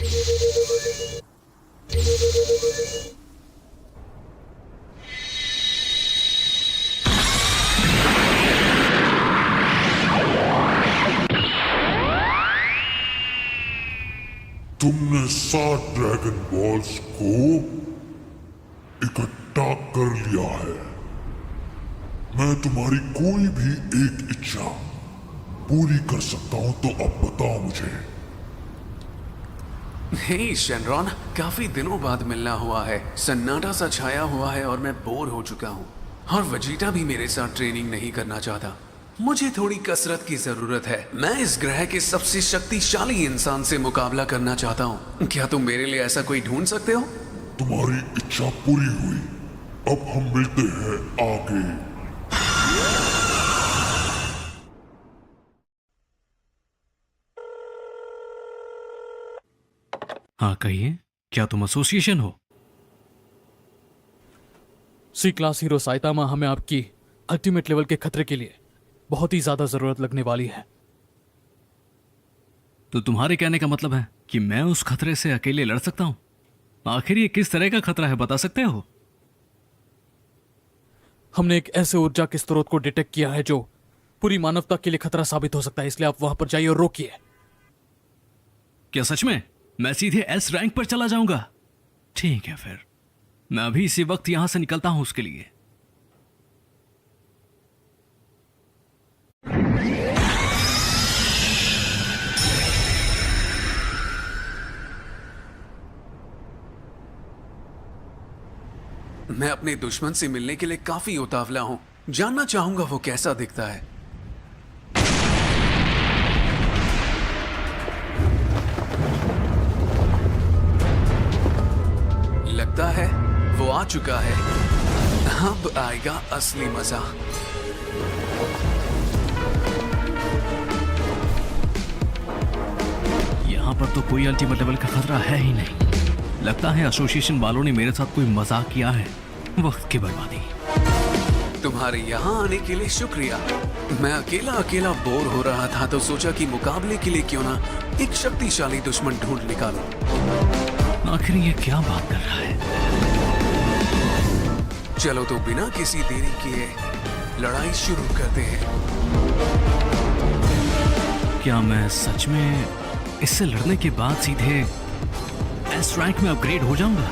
तुमने 7 dragon balls को इकट्ठा कर लिया है। मैं तुम्हारी कोई भी एक इच्छा पूरी कर सकता हूं, तो अब बताओ मुझे। हे शेनरॉन, काफी दिनों बाद मिलना हुआ है। सन्नाटा सा छाया हुआ है और मैं बोर हो चुका हूँ। और वजीटा भी मेरे साथ ट्रेनिंग नहीं करना चाहता। मुझे थोड़ी कसरत की जरूरत है। मैं इस ग्रह के सबसे शक्तिशाली इंसान से मुकाबला करना चाहता हूँ। क्या तुम मेरे लिए ऐसा कोई ढूंढ सकते हो? तुम्हारी इच्छा पूरी हुई। अब हम मिलते हैं आगे। हाँ कहिए, क्या तुम एसोसिएशन हो? सी क्लास हीरो साइतामा, हमें आपकी अल्टीमेट लेवल के खतरे के लिए बहुत ही ज्यादा जरूरत लगने वाली है। तो तुम्हारे कहने का मतलब है कि मैं उस खतरे से अकेले लड़ सकता हूं? आखिर ये किस तरह का खतरा है, बता सकते हो? हमने एक ऐसे ऊर्जा के स्रोत को डिटेक्ट किया है जो पूरी मानवता के लिए खतरा साबित हो सकता है, इसलिए आप वहां पर जाइए और रोकिए। क्या सच में? मैं सीधे एस रैंक पर चला जाऊंगा? ठीक है, फिर मैं अभी इसी वक्त यहां से निकलता हूं उसके लिए। मैं अपने दुश्मन से मिलने के लिए काफी उतावला हूं। जानना चाहूंगा वो कैसा दिखता है। लगता है वो आ चुका है। अब आएगा असली मजा। यहां पर तो कोई अल्टीमेट लेवल का खतरा है ही नहीं। लगता है एसोसिएशन वालों ने मेरे साथ कोई मजाक किया है। वक्त की बर्बादी। तुम्हारे यहाँ आने के लिए शुक्रिया। मैं अकेला अकेला बोर हो रहा था तो सोचा कि मुकाबले के लिए क्यों ना एक शक्तिशाली दुश्मन ढूंढ निकालो। आखिर ये क्या बात कर रहा है? चलो तो बिना किसी देरी किए लड़ाई शुरू करते हैं। क्या मैं सच में इससे लड़ने के बाद सीधे एस रैंक में अपग्रेड हो जाऊंगा?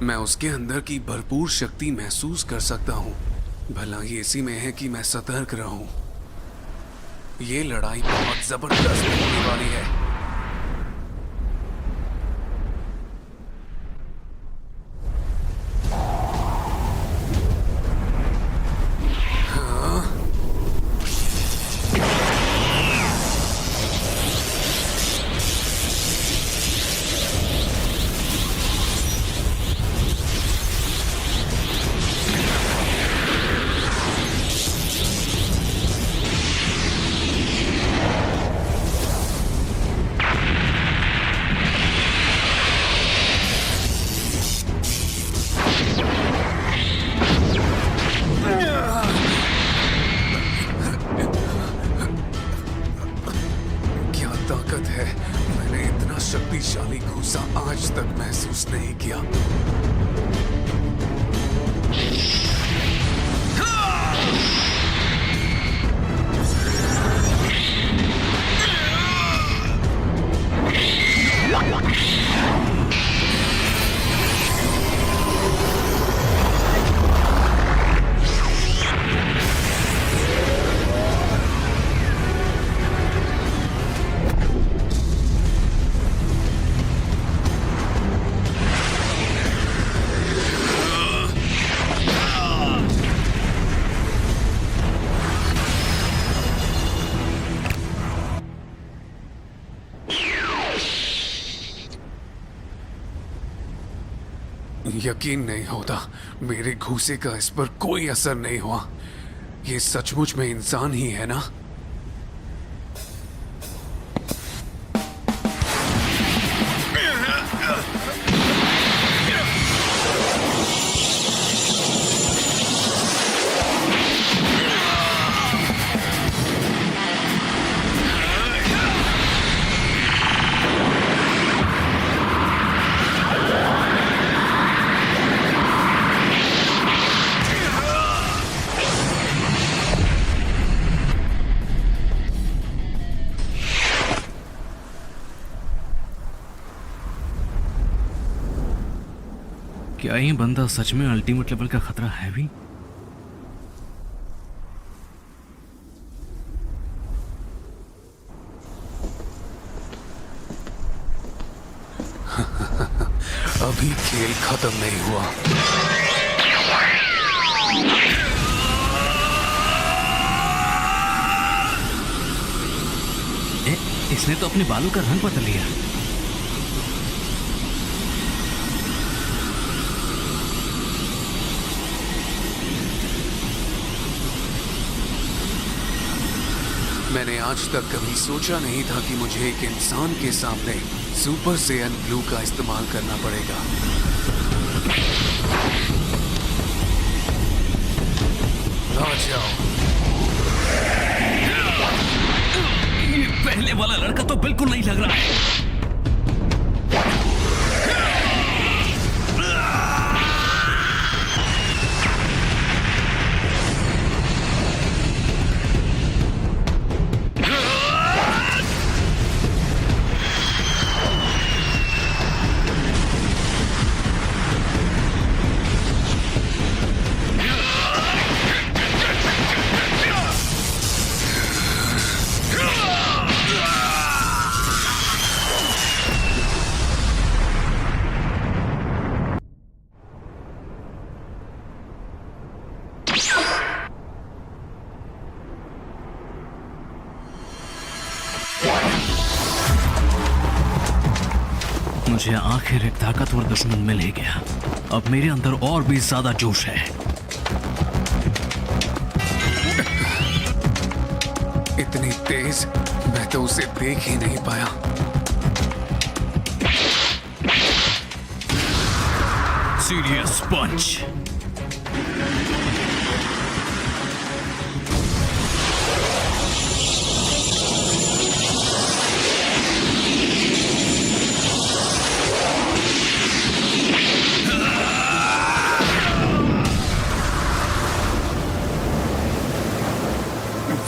मैं उसके अंदर की भरपूर शक्ति महसूस कर सकता हूँ। भला ये इसी में है कि मैं सतर्क रहूं। ये लड़ाई बहुत जबरदस्त होने वाली है। शक्तिशाली गुस्सा आज तक महसूस नहीं किया। यकीन नहीं होता मेरे घूसे का इस पर कोई असर नहीं हुआ। ये सचमुच में इंसान ही है ना? क्या ये बंदा सच में अल्टीमेट लेवल का खतरा है भी? अभी खेल खत्म नहीं हुआ। इसने तो अपने बालों का रंग बदल लिया। मैंने आज तक कभी सोचा नहीं था कि मुझे एक इंसान के सामने सुपर सैयन ब्लू का इस्तेमाल करना पड़ेगा। आ जाओ। ये पहले वाला लड़का तो बिल्कुल नहीं लग रहा है। मुझे आखिर एक ताकतवर दुश्मन मिल ही गया। अब मेरे अंदर और भी ज्यादा जोश है। इतनी तेज मैं तो उसे देख ही नहीं पाया। सीरियस पंच।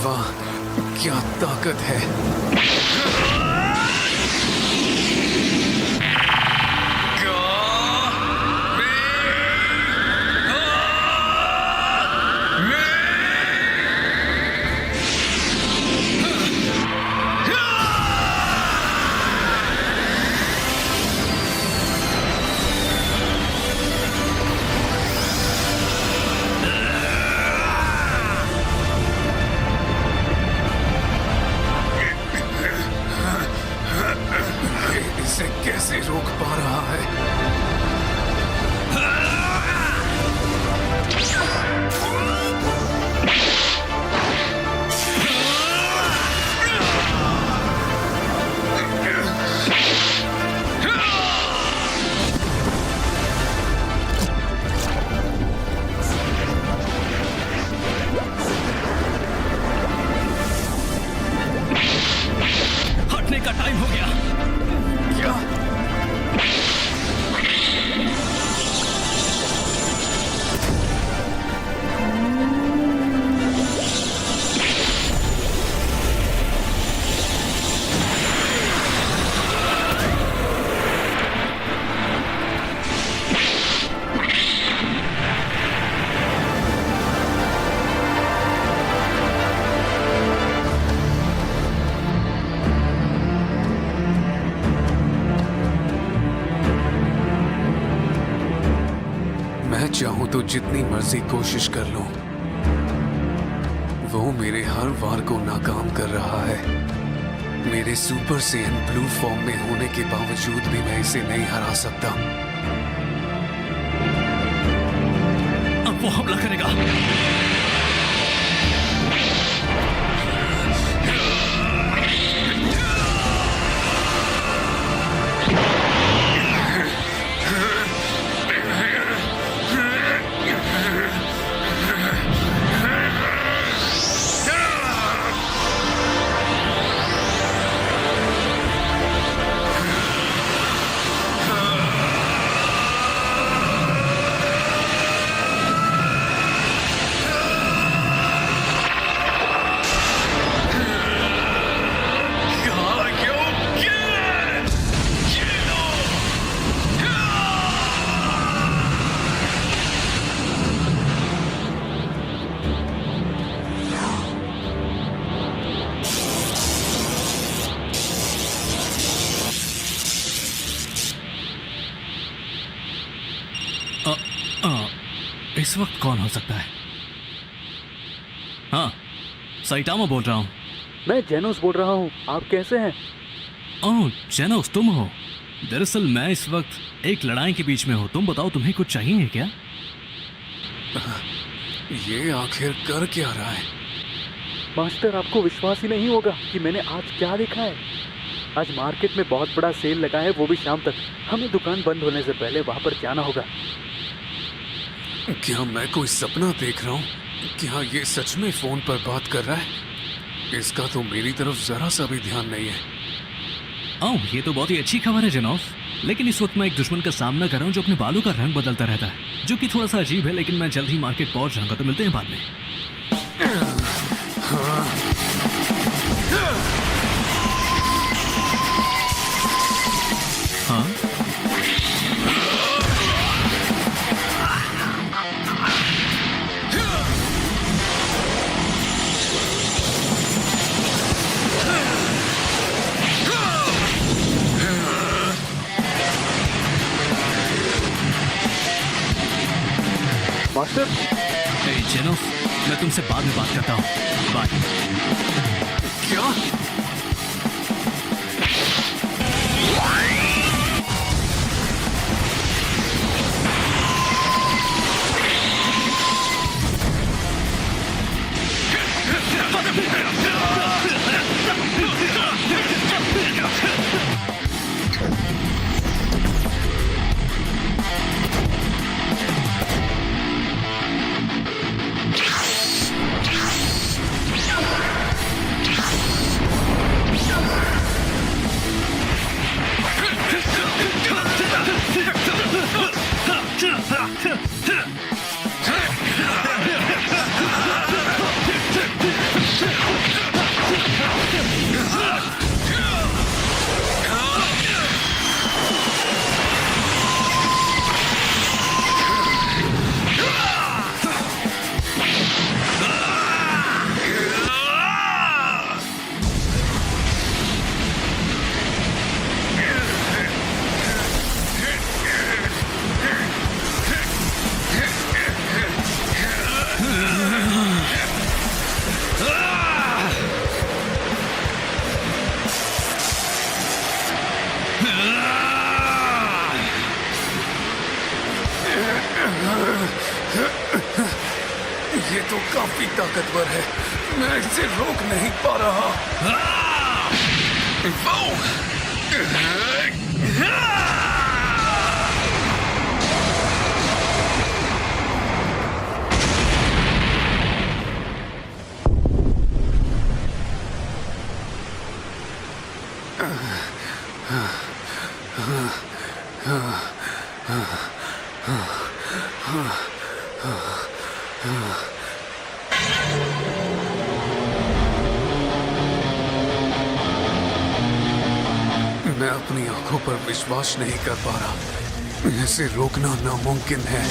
वाह, क्या ताकत है। इसे कैसे रोक पा रहा है? हटने का टाइम हो गया। क्या? मैं चाहूं तो जितनी मर्जी कोशिश कर लूं, वो मेरे हर वार को नाकाम कर रहा है। मेरे सुपर सैयन ब्लू फॉर्म में होने के बावजूद भी मैं इसे नहीं हरा सकता। अब वो हमला करेगा। इस वक्त कौन हो सकता है? हाँ, साइटामा बोल रहा हूँ। मैं जेनोस बोल रहा हूँ। आप कैसे हैं? ओह जेनोस, तुम हो। दरअसल मैं इस वक्त एक लड़ाई के बीच में हूँ। तुम बताओ, तुम्हें कुछ चाहिए क्या? ये आखिर कर क्या रहा है? मास्टर, आपको विश्वास ही नहीं होगा कि मैंने आज क्या देखा है। आज मार्केट में बहुत बड़ा सेल लगा है, वो भी शाम तक। हमें दुकान बंद होने से पहले वहां पर जाना होगा। क्या मैं कोई सपना देख रहा हूँ? क्या ये सच में फोन पर बात कर रहा है? इसका तो मेरी तरफ जरा सा भी ध्यान नहीं है। ओह, ये तो बहुत ही अच्छी खबर है जेनोस। लेकिन इस वक्त मैं एक दुश्मन का सामना कर रहा हूँ जो अपने बालों का रंग बदलता रहता है, जो कि थोड़ा सा अजीब है। लेकिन मैं जल्द ही मार्केट पहुंच जाऊंगा, तो मिलते हैं बाद में। हाँ, मास्टर, जेनोस, मैं तुमसे बाद में बात करता हूँ। बाय। क्या? ये तो काफी ताकतवर है। मैं इसे रोक नहीं पा रहा। मैं अपनी आंखों पर विश्वास नहीं कर पा रहा। इसे रोकना नामुमकिन है।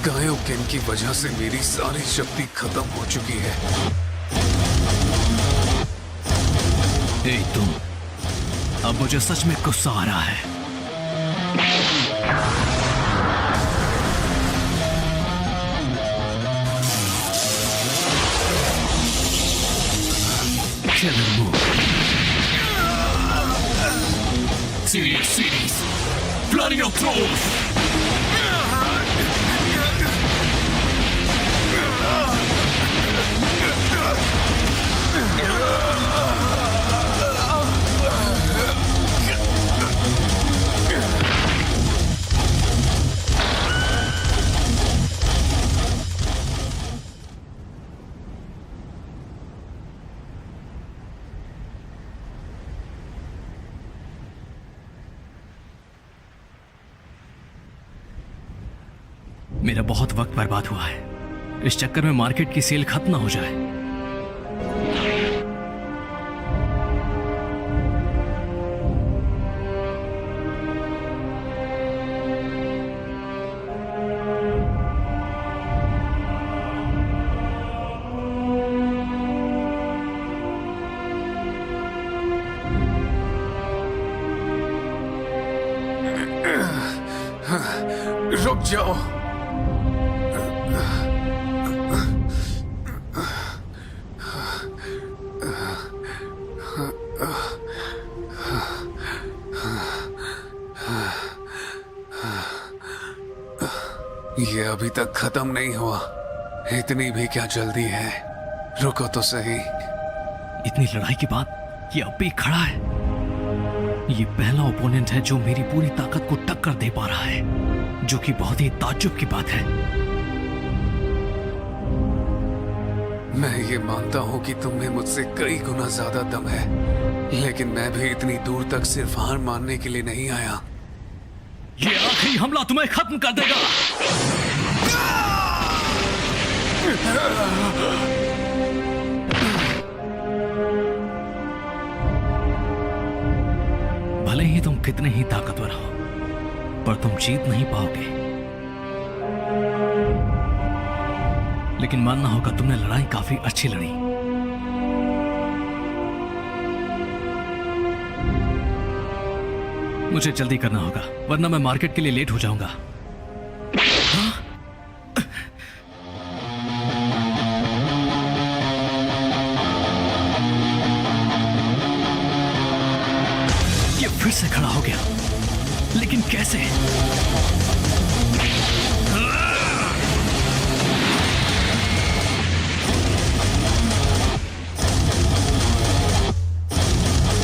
कायोकेन की वजह से मेरी सारी शक्ति खत्म हो चुकी है। ए तुम, अब मुझे सच में गुस्सा आ रहा है। Killer move. Series. Bloody your throat. मेरा बहुत वक्त बर्बाद हुआ है। इस चक्कर में मार्केट की सेल खत्म ना हो जाए। रुक जाओ। ये अभी तक खत्म नहीं हुआ। इतनी भी क्या जल्दी है? रुको तो सही। इतनी लड़ाई के बाद ये अब भी खड़ा है। ये पहला ओपोनेंट है जो मेरी पूरी ताकत को टक्कर दे पा रहा है, जो कि बहुत ही ताज्जुब की बात है। मैं ये मानता हूं कि तुम्हें मुझसे कई गुना ज्यादा दम है, लेकिन मैं भी इतनी दूर तक सिर्फ हार मानने के लिए नहीं आया। ये आखिरी हमला तुम्हें खत्म कर देगा। भले ही तुम कितने ही ताकतवर हो, पर तुम जीत नहीं पाओगे। लेकिन मानना होगा तुमने लड़ाई काफी अच्छी लड़ी। मुझे जल्दी करना होगा, वरना मैं मार्केट के लिए लेट हो जाऊंगा। हाँ? ये फिर से खड़ा हो गया, लेकिन कैसे?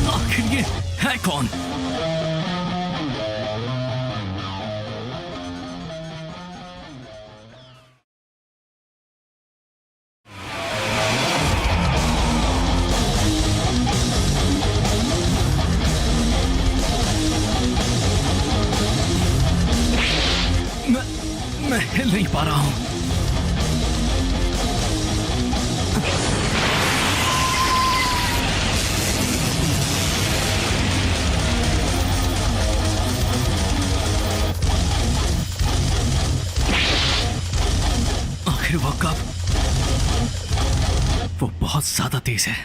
आखिर ये है कौन? मैं हिल नहीं पा रहा हूं। आखिर वो कब? वो बहुत ज्यादा तेज है।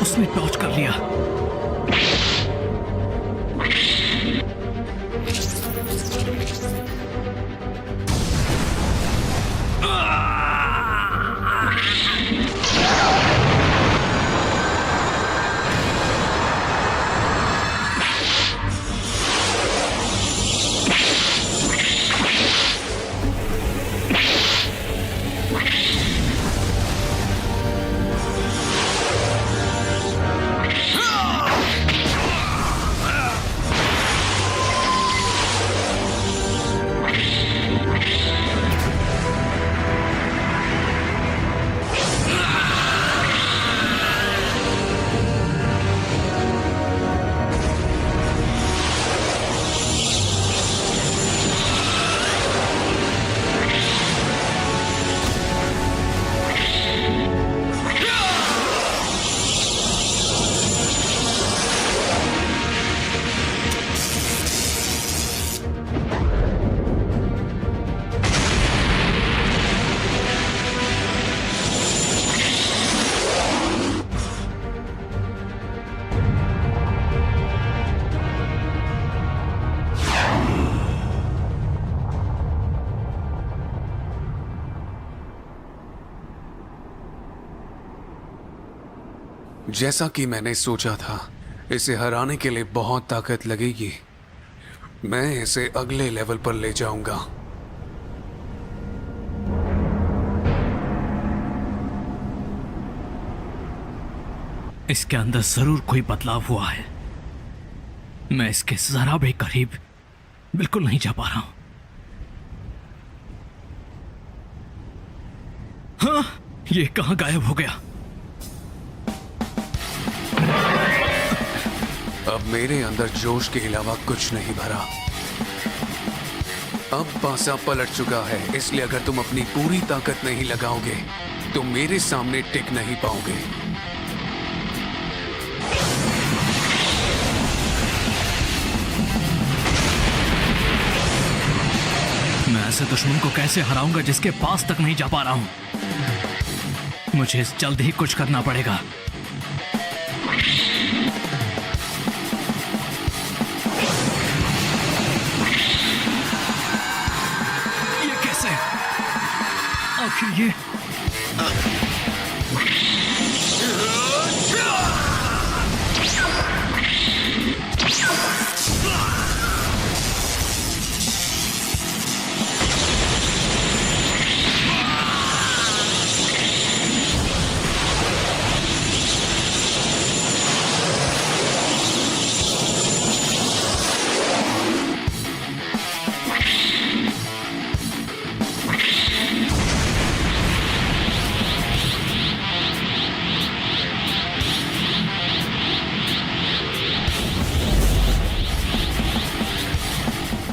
उसने डॉज कर लिया। जैसा कि मैंने सोचा था, इसे हराने के लिए बहुत ताकत लगेगी। मैं इसे अगले लेवल पर ले जाऊंगा। इसके अंदर जरूर कोई बदलाव हुआ है। मैं इसके जरा भी करीब बिल्कुल नहीं जा पा रहा हूं। हाँ, ये कहां गायब हो गया? अब मेरे अंदर जोश के अलावा कुछ नहीं भरा। अब पासा पलट चुका है, इसलिए अगर तुम अपनी पूरी ताकत नहीं लगाओगे तो मेरे सामने टिक नहीं पाओगे। ऐसे दुश्मन को कैसे हराऊंगा जिसके पास तक नहीं जा पा रहा हूं। मुझे जल्द ही कुछ करना पड़ेगा। ये कैसे? आखिर ये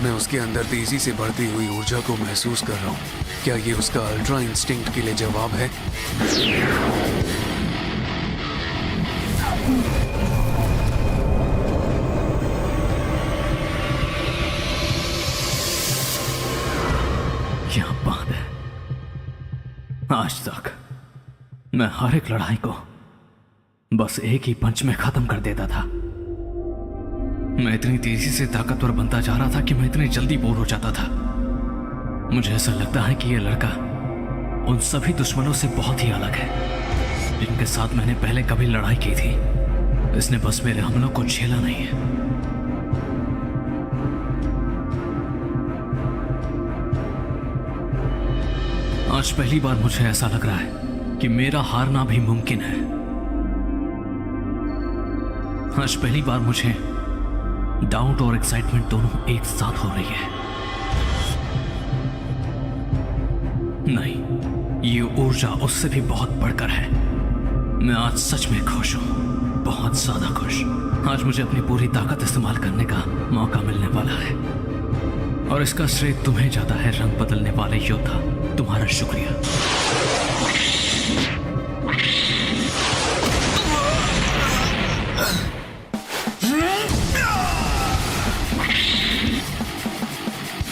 मैं उसके अंदर तेजी से बढ़ती हुई ऊर्जा को महसूस कर रहा हूँ। क्या ये उसका अल्ट्रा इंस्टिंक्ट के लिए जवाब है? क्या बात है। आज तक मैं हर एक लड़ाई को बस एक ही पंच में खत्म कर देता था। मैं इतनी तेजी से ताकतवर बनता जा रहा था कि मैं इतनी जल्दी बोर हो जाता था। मुझे ऐसा लगता है कि यह लड़का उन सभी दुश्मनों से बहुत ही अलग है जिनके साथ मैंने पहले कभी लड़ाई की थी। इसने बस मेरे हमलों को झेला नहीं है। आज पहली बार मुझे ऐसा लग रहा है कि मेरा हारना भी मुमकिन है। आज पहली बार मुझे डाउट और एक्साइटमेंट दोनों एक साथ हो रही है। नहीं, ये ऊर्जा उससे भी बहुत बढ़कर है। मैं आज सच में खुश हूं, बहुत ज्यादा खुश। आज मुझे अपनी पूरी ताकत इस्तेमाल करने का मौका मिलने वाला है और इसका श्रेय तुम्हें जाता है, रंग बदलने वाले योद्धा। तुम्हारा शुक्रिया।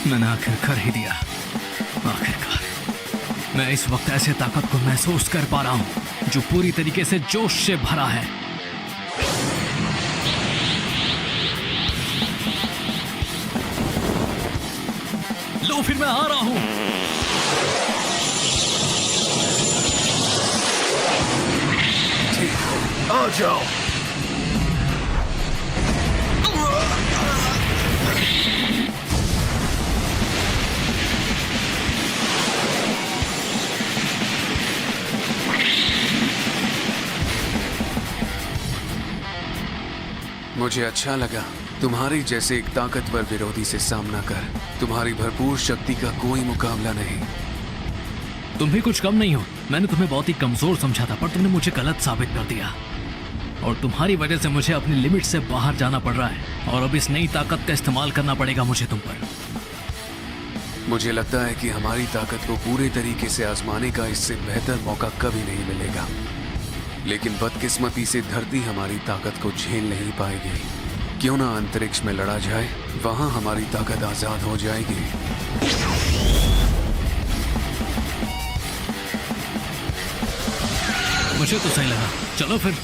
मैंने आखिर कर ही दिया। आखिरकार मैं इस वक्त ऐसे ताकत को महसूस कर पा रहा हूं जो पूरी तरीके से जोश से भरा है। लो, फिर मैं आ रहा हूं। आ जाओ। मुझे अच्छा लगा तुम्हारी जैसे एक ताकतवर विरोधी से सामना कर। तुम्हारी भरपूर शक्ति का कोई मुकाबला नहीं। तुम भी कुछ कम नहीं हो। मैंने तुम्हें बहुत ही कमजोर समझा था, पर तुमने मुझे गलत साबित कर दिया और तुम्हारी वजह से मुझे अपनी लिमिट से बाहर जाना पड़ रहा है और अब इस नई ताकत का इस्तेमाल करना पड़ेगा मुझे तुम पर। मुझे लगता है कि हमारी ताकत को पूरे तरीके से आजमाने का इससे बेहतर मौका कभी नहीं मिलेगा, लेकिन बदकिस्मती से धरती हमारी ताकत को झेल नहीं पाएगी। क्यों ना अंतरिक्ष में लड़ा जाए, वहां हमारी ताकत आजाद हो जाएगी। मुझे तो सही लगा। चलो फिर।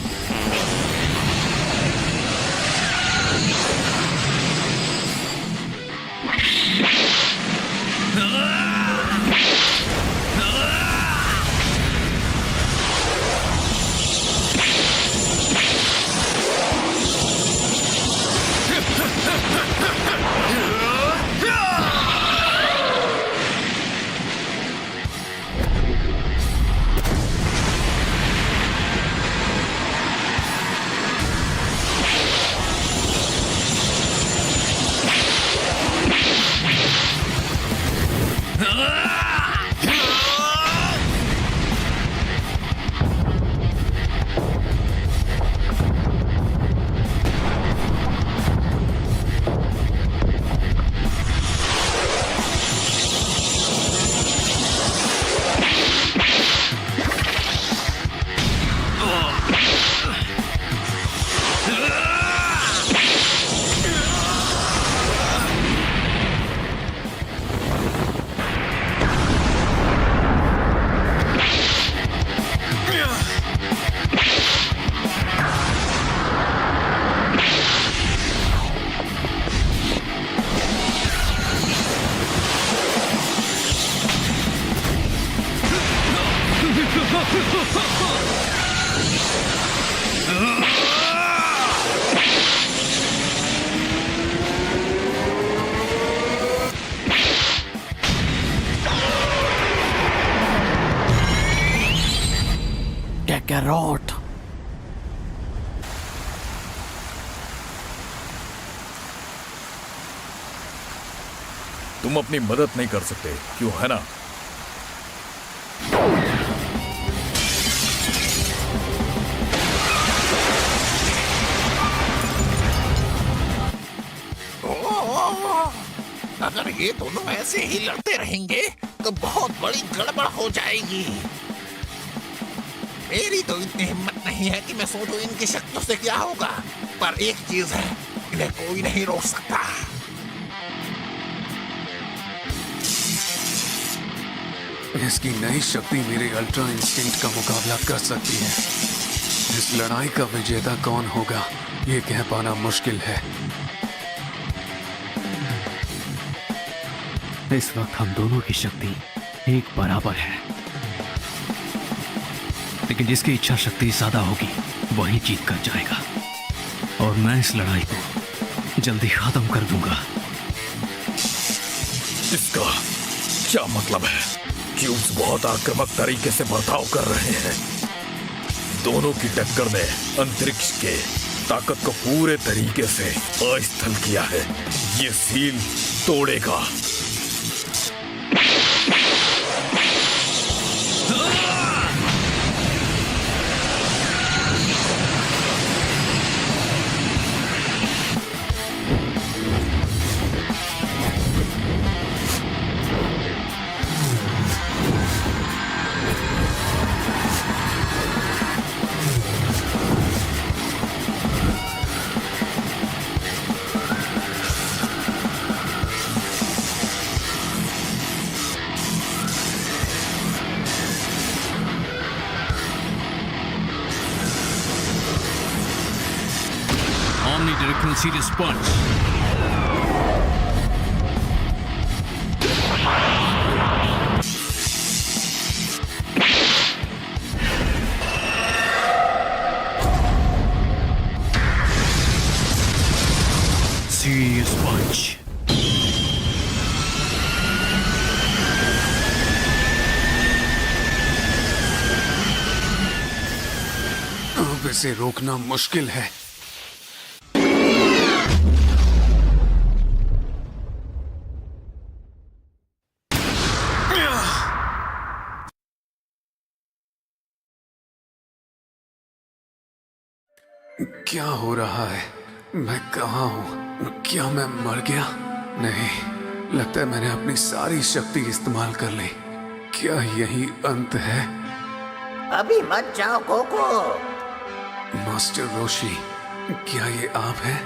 तुम अपनी मदद नहीं कर सकते, क्यों, है ना? अगर ये दोनों ऐसे ही लड़ते रहेंगे तो बहुत बड़ी गड़बड़ हो जाएगी। मेरी तो इतनी हिम्मत नहीं है कि मैं सोचूं इनकी शक्तियों से क्या होगा, पर एक चीज है, इन्हें कोई नहीं रोक सकता। इसकी नई शक्ति मेरे अल्ट्रा इंस्टिंक्ट का मुकाबला कर सकती है। इस लड़ाई का विजेता कौन होगा, ये कह पाना मुश्किल है। इस वक्त हम दोनों की शक्ति एक बराबर है, लेकिन जिसकी इच्छा शक्ति ज्यादा होगी वही जीत कर जाएगा, और मैं इस लड़ाई को जल्दी खत्म कर दूंगा। इसका क्या मतलब है? क्यूब्स बहुत आक्रामक तरीके से बर्ताव कर रहे हैं। दोनों की टक्कर ने अंतरिक्ष के ताकत को पूरे तरीके से अस्थिर किया है। ये seal तोड़ेगा। Omnidirectional Serious Punch. Serious Punch. अब इसे रोकना मुश्किल है। क्या हो रहा है? मैं कहाँ हूँ? क्या मैं मर गया? नहीं, लगता है मैंने अपनी सारी शक्ति इस्तेमाल कर ली। क्या यही अंत है? अभी मत जाओ कोको। मास्टर रोशी, क्या ये आप हैं?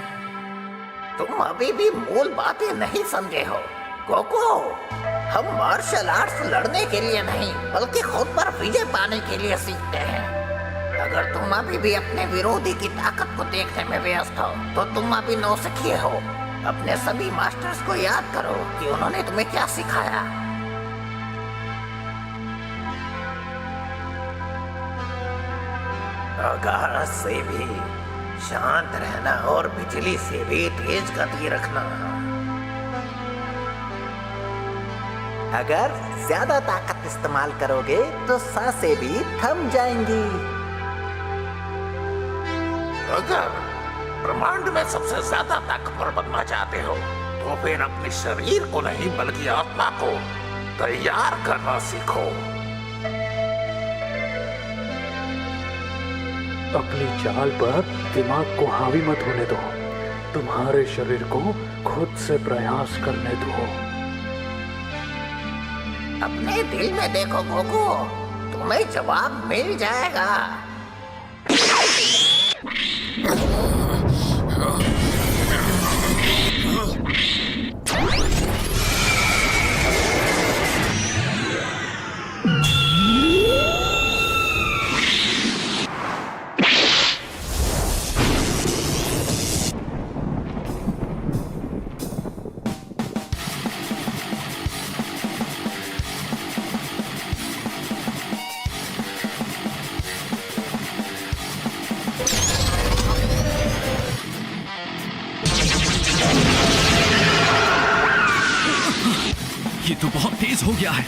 तुम अभी भी मूल बातें नहीं समझे हो कोको। हम मार्शल आर्ट्स लड़ने के लिए नहीं, बल्कि खुद पर विजय पाने के लिए सीखते हैं। अगर तुम अभी भी अपने विरोधी की ताकत को देखने में व्यस्त हो, तो तुम अभी नौसिखिए हो। अपने सभी मास्टर्स को याद करो कि उन्होंने तुम्हें क्या सिखाया। आकाश से भी शांत रहना और बिजली से भी तेज गति रखना। अगर ज्यादा ताकत इस्तेमाल करोगे तो सांसें भी थम जाएंगी। अगर ब्रह्मांड में सबसे ज्यादा ताकतवर बनना चाहते हो तो फिर अपने शरीर को नहीं बल्कि आत्मा को तैयार करना सीखो। अपनी चाल पर दिमाग को हावी मत होने दो। तुम्हारे शरीर को खुद से प्रयास करने दो। अपने दिल में देखो गोगो, तुम्हें जवाब मिल जाएगा। ये तो बहुत तेज हो गया है।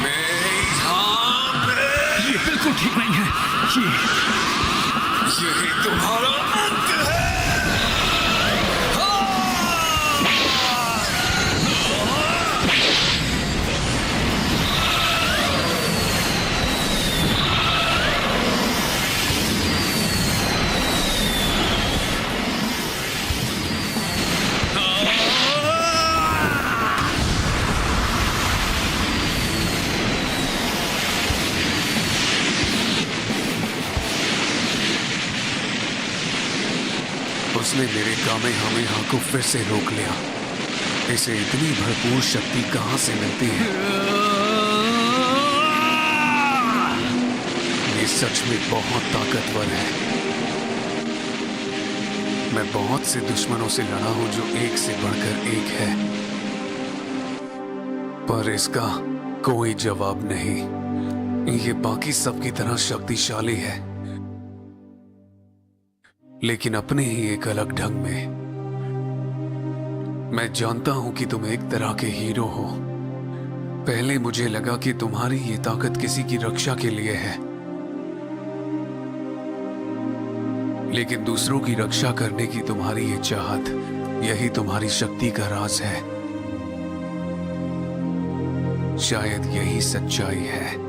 मैं यही तुम्हारा अंत है। उसने मेरे कामेहामेहा को फिर से रोक लिया। इसे इतनी भरपूर शक्ति कहां से मिलती है? ये सच में बहुत ताकतवर है। मैं बहुत से दुश्मनों से लड़ा हूं जो एक से बढ़कर एक है, पर इसका कोई जवाब नहीं। ये बाकी सबकी तरह शक्तिशाली है, लेकिन अपने ही एक अलग ढंग में। मैं जानता हूं कि तुम एक तरह के हीरो हो। पहले मुझे लगा कि तुम्हारी ये ताकत किसी की रक्षा के लिए है, लेकिन दूसरों की रक्षा करने की तुम्हारी ये चाहत, यही तुम्हारी शक्ति का राज है। शायद यही सच्चाई है।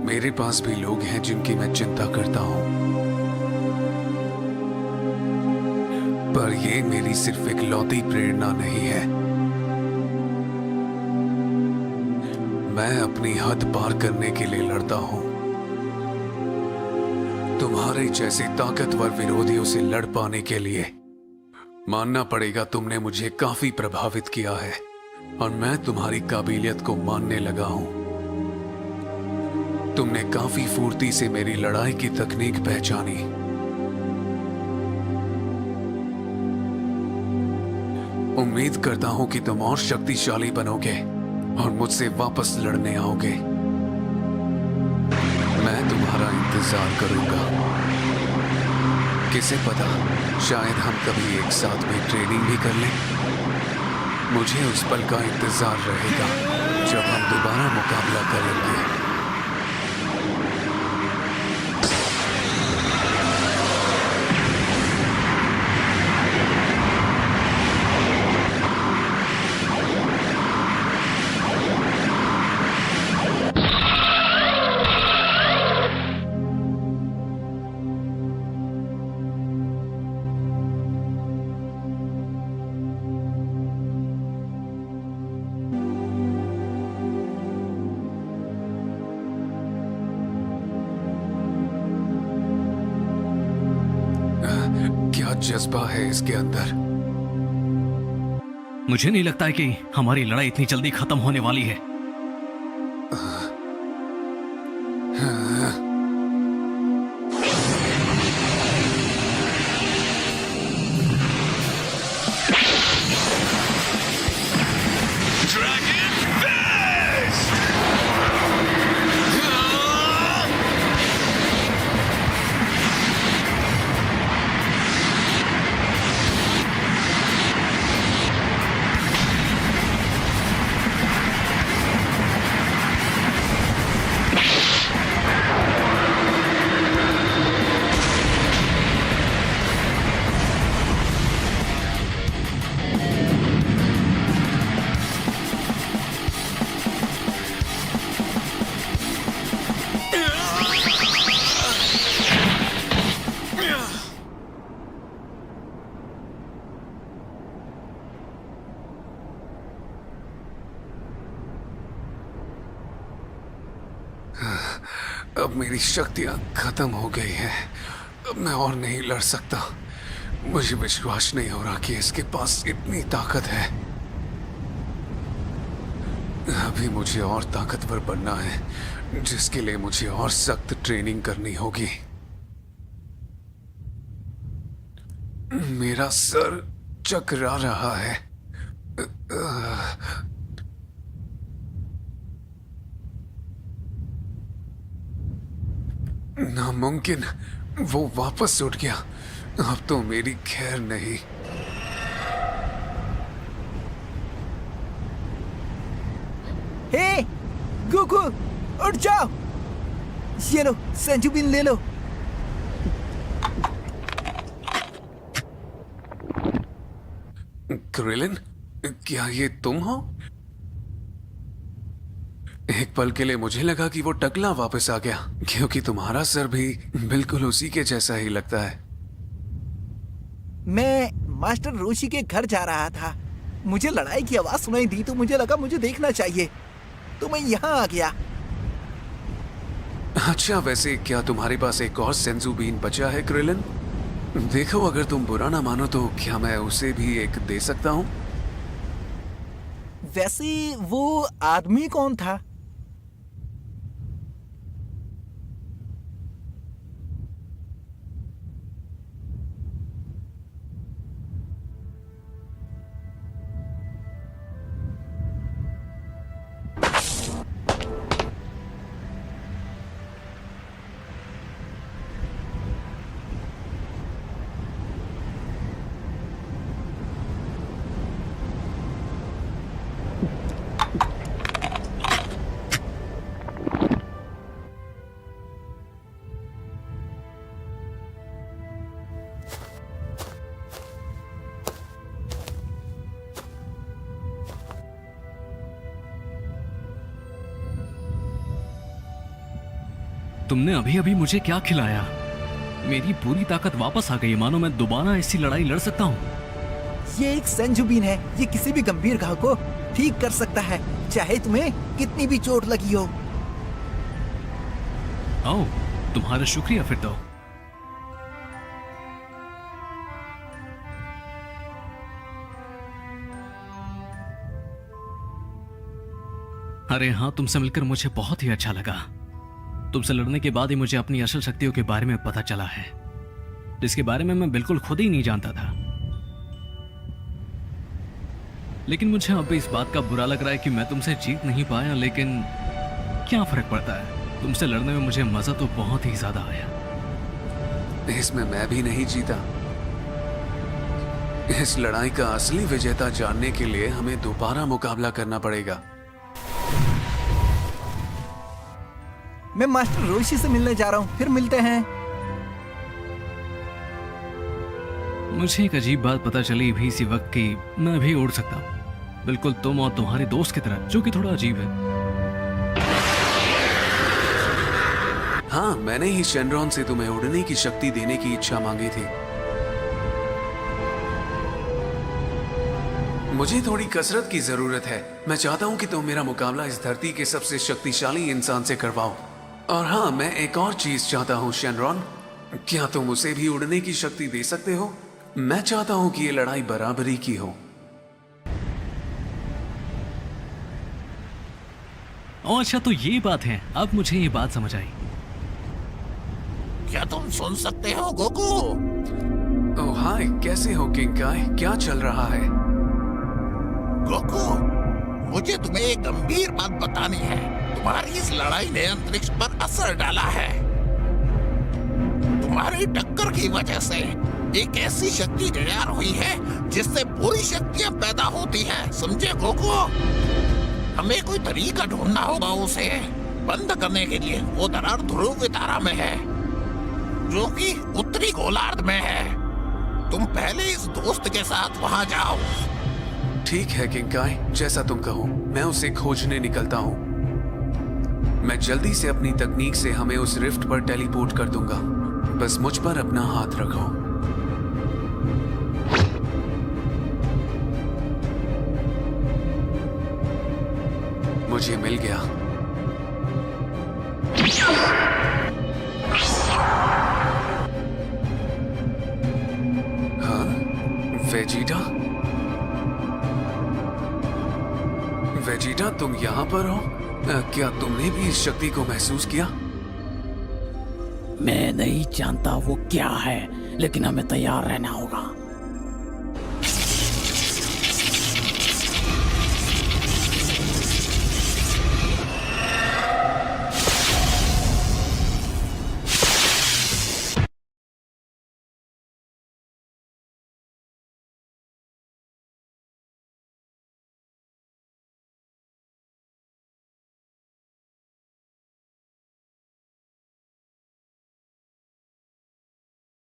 मेरे पास भी लोग हैं जिनकी मैं चिंता करता हूं, पर ये मेरी सिर्फ इकलौती प्रेरणा नहीं है। मैं अपनी हद पार करने के लिए लड़ता हूं। तुम्हारे जैसे ताकतवर विरोधियों से लड़ पाने के लिए मानना पड़ेगा तुमने मुझे काफी प्रभावित किया है, और मैं तुम्हारी काबिलियत को मानने लगा हूं। तुमने काफी फुर्ती से मेरी लड़ाई की तकनीक पहचानी। उम्मीद करता हूं कि तुम और शक्तिशाली बनोगे और मुझसे वापस लड़ने आओगे। मैं तुम्हारा इंतजार करूंगा। किसे पता, शायद हम कभी एक साथ में ट्रेनिंग भी कर लें। मुझे उस पल का इंतजार रहेगा जब हम दोबारा मुकाबला करेंगे। जज्बा है इसके अंदर। मुझे नहीं लगता है कि हमारी लड़ाई इतनी जल्दी खत्म होने वाली है। अब मेरी शक्तियां खत्म हो गई हैं। अब मैं और नहीं लड़ सकता। मुझे विश्वास नहीं हो रहा कि इसके पास इतनी ताकत है। अभी मुझे और ताकतवर बनना है, जिसके लिए मुझे और सख्त ट्रेनिंग करनी होगी। मेरा सर चकरा रहा है। नामुमकिन, वो वापस उठ गया। अब तो मेरी खैर नहीं। हे गोकू, उठ जाओ। ये लो सेंजुबिन ले लो। क्रिलिन, क्या ये तुम हो? एक पल के लिए मुझे लगा कि वो टकला वापस आ गया, क्योंकि तुम्हारा सर भी बिल्कुल उसी के जैसा ही लगता है। मैं मास्टर रोशी के घर जा रहा था। मुझे लड़ाई की आवाज सुनाई दी तो मुझे लगा मुझे देखना चाहिए, तो मैं यहाँ आ गया। अच्छा, वैसे क्या तुम्हारे पास एक और सेंजू बीन बचा है क्रिलिन? देखो, अगर तुम बुरा ना मानो तो क्या मैं उसे भी एक दे सकता हूँ? वैसे वो आदमी कौन था? तुमने अभी अभी मुझे क्या खिलाया? मेरी पूरी ताकत वापस आ गई, मानो मैं दोबारा ऐसी लड़ाई लड़ सकता हूँ। ये एक सेंजुबिन है। ये किसी भी गंभीर घाव को ठीक कर सकता है, चाहे तुम्हें कितनी भी चोट लगी हो। आओ, तुम्हारा शुक्रिया फिर तो। अरे हाँ, तुमसे मिलकर मुझे बहुत ही अच्छा लगा। तुमसे लड़ने के बाद ही मुझे अपनी असल शक्तियों के बारे में पता चला है, जिसके बारे में मैं बिल्कुल खुद ही नहीं जानता था। लेकिन मुझे अब इस बात का बुरा लग रहा है कि मैं तुमसे जीत नहीं पाया, लेकिन क्या फर्क पड़ता है? तुमसे लड़ने में मुझे मजा तो बहुत ही ज्यादा आया। इसमें मैं भी नहीं जीता। इस लड़ाई का असली विजेता जानने के लिए हमें दोबारा मुकाबला करना पड़ेगा। मैं मास्टर रोशी से मिलने जा रहा हूँ, फिर मिलते हैं। मुझे एक अजीब बात पता चली भी इसी वक्त कि मैं भी उड़ सकता हूँ, बिल्कुल तुम और तुम्हारे दोस्त की तरह, जो कि थोड़ा अजीब है। हाँ, मैंने ही शेनरॉन से तुम्हें उड़ने की शक्ति देने की इच्छा मांगी थी। मुझे थोड़ी कसरत की जरूरत है। मैं चाहता हूँ कि तुम मेरा मुकाबला इस धरती के सबसे शक्तिशाली इंसान से करवाओ। और हाँ, मैं एक और चीज चाहता हूँ शेनरॉन, क्या तुम उसे भी उड़ने की शक्ति दे सकते हो? मैं चाहता हूँ कि ये लड़ाई बराबरी की हो। ओ अच्छा, तो ये बात है। अब मुझे ये बात समझ आई। क्या तुम सुन सकते हो गोकू? ओह हाय, कैसे हो किंकाई? क्या चल रहा है? गोकू, मुझे तुम्हें एक गंभीर बात बतानी है। तुम्हारी इस लड़ाई ने अंतरिक्ष पर असर डाला है। तुम्हारी टक्कर की वजह से एक ऐसी शक्ति तैयार हुई है जिससे पूरी शक्तियां पैदा होती हैं, समझे गोकू? हमें कोई तरीका ढूंढना होगा उसे बंद करने के लिए। वो दरार ध्रुव तारा में है, जो कि उत्तरी गोलार्ध में है। तुम पहले इस दोस्त के साथ वहां जाओ। ठीक है किंकाई, जैसा तुम कहो। मैं उसे खोजने निकलता हूँ। मैं जल्दी से अपनी तकनीक से हमें उस रिफ्ट पर टेलीपोर्ट कर दूंगा। बस मुझ पर अपना हाथ रखो। मुझे मिल गया। हाँ, वेजिटा? वेजिटा, तुम यहाँ पर हो? क्या तुमने भी इस शक्ति को महसूस किया? मैं नहीं जानता वो क्या है, लेकिन हमें तैयार रहना होगा।